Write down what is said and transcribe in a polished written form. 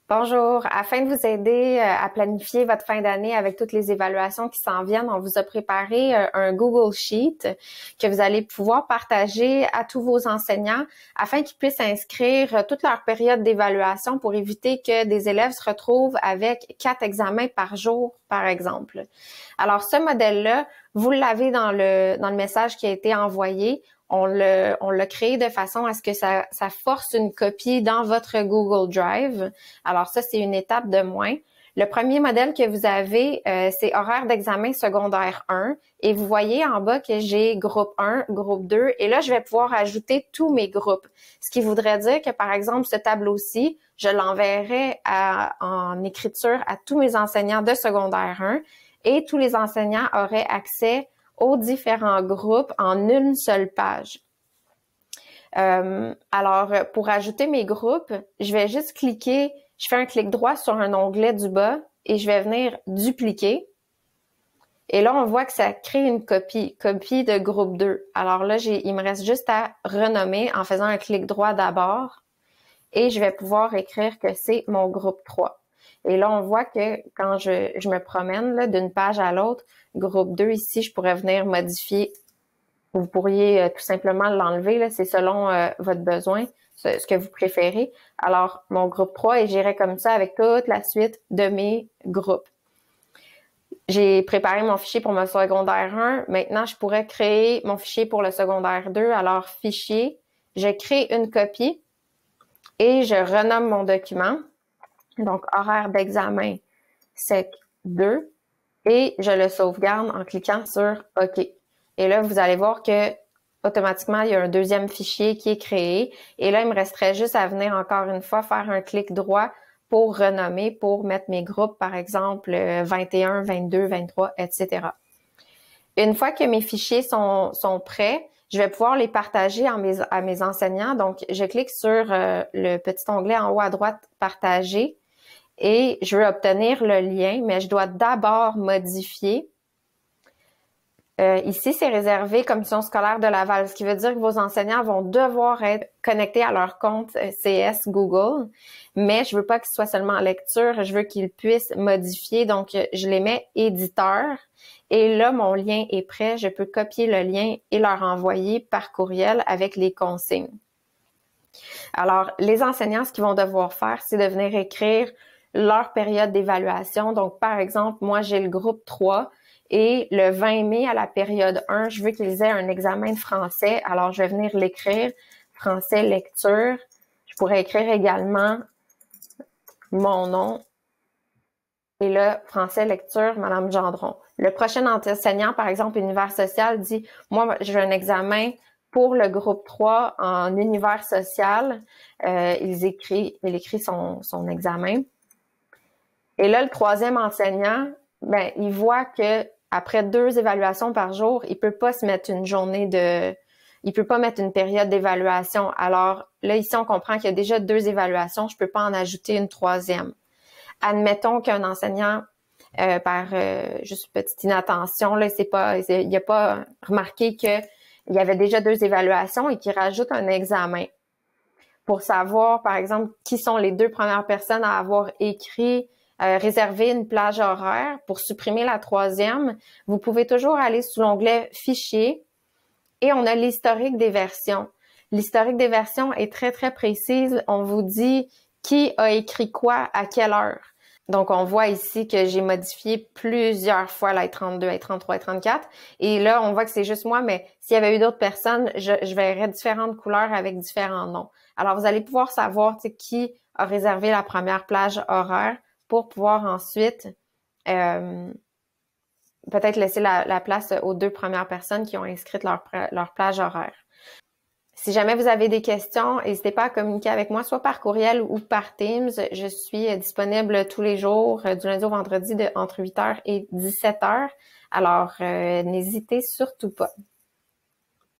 Bonjour. Afin de vous aider à planifier votre fin d'année avec toutes les évaluations qui s'en viennent, on vous a préparé un Google Sheet que vous allez pouvoir partager à tous vos enseignants afin qu'ils puissent inscrire toute leur période d'évaluation pour éviter que des élèves se retrouvent avec 4 examens par jour, par exemple. Alors, ce modèle-là, vous l'avez dans le message qui a été envoyé. On l'a créé de façon à ce que ça force une copie dans votre Google Drive. Alors ça, c'est une étape de moins. Le premier modèle que vous avez, c'est horaire d'examen secondaire 1. Et vous voyez en bas que j'ai groupe 1, groupe 2. Et là, je vais pouvoir ajouter tous mes groupes. Ce qui voudrait dire que, par exemple, ce tableau-ci, je l'enverrai en écriture à tous mes enseignants de secondaire 1. Et tous les enseignants auraient accès aux différents groupes en une seule page. Alors, pour ajouter mes groupes, je vais juste cliquer, je fais un clic droit sur un onglet du bas et je vais venir dupliquer. Et là, on voit que ça crée une copie de groupe 2. Alors là, il me reste juste à renommer en faisant un clic droit d'abord et je vais pouvoir écrire que c'est mon groupe 3. Et là, on voit que quand je me promène là, d'une page à l'autre, groupe 2 ici, je pourrais venir modifier. Vous pourriez tout simplement l'enlever, c'est selon votre besoin, ce que vous préférez. Alors, mon groupe 3, et j'irai comme ça avec toute la suite de mes groupes. J'ai préparé mon fichier pour mon secondaire 1. Maintenant, je pourrais créer mon fichier pour le secondaire 2. Alors, fichier, je crée une copie et je renomme mon document. Donc, horaire d'examen sec 2 et je le sauvegarde en cliquant sur OK. Et là, vous allez voir que automatiquement, il y a un deuxième fichier qui est créé. Et là, il me resterait juste à venir encore une fois faire un clic droit pour renommer, pour mettre mes groupes, par exemple, 21, 22, 23, etc. Une fois que mes fichiers sont prêts, je vais pouvoir les partager à mes enseignants. Donc, je clique sur le petit onglet en haut à droite, partager. Et je veux obtenir le lien, mais je dois d'abord modifier. Ici, c'est réservé Commission scolaire de Laval, ce qui veut dire que vos enseignants vont devoir être connectés à leur compte CS Google, mais je veux pas qu'ils soient seulement en lecture, je veux qu'ils puissent modifier, donc je les mets éditeur, et là, mon lien est prêt, je peux copier le lien et leur envoyer par courriel avec les consignes. Alors, les enseignants, ce qu'ils vont devoir faire, c'est de venir écrire leur période d'évaluation. Donc, par exemple, moi, j'ai le groupe 3 et le 20 mai à la période 1, je veux qu'ils aient un examen de français. Alors, je vais venir l'écrire, français lecture. Je pourrais écrire également mon nom. Et là, français lecture, Madame Gendron. Le prochain enseignant, par exemple, univers social, dit, moi, j'ai un examen pour le groupe 3 en univers social. Il écrit son examen. Et là, le troisième enseignant, il voit que après 2 évaluations par jour, il peut pas se mettre il peut pas mettre une période d'évaluation. Alors là, ici, on comprend qu'il y a déjà 2 évaluations, je peux pas en ajouter une troisième. Admettons qu'un enseignant, par juste une petite inattention, là, il a pas remarqué qu'il y avait déjà 2 évaluations et qu'il rajoute un examen. Pour savoir, par exemple, qui sont les 2 premières personnes à avoir écrit réserver une plage horaire pour supprimer la troisième, vous pouvez toujours aller sous l'onglet Fichier et on a l'historique des versions. L'historique des versions est très, très précise. On vous dit qui a écrit quoi à quelle heure. Donc, on voit ici que j'ai modifié plusieurs fois la 32, la 33, la 34. Et là, on voit que c'est juste moi, mais s'il y avait eu d'autres personnes, je verrais différentes couleurs avec différents noms. Alors, vous allez pouvoir savoir qui a réservé la première plage horaire pour pouvoir ensuite peut-être laisser la place aux 2 premières personnes qui ont inscrit leur plage horaire. Si jamais vous avez des questions, n'hésitez pas à communiquer avec moi, soit par courriel ou par Teams. Je suis disponible tous les jours, du lundi au vendredi, entre 8h et 17h. Alors, n'hésitez surtout pas.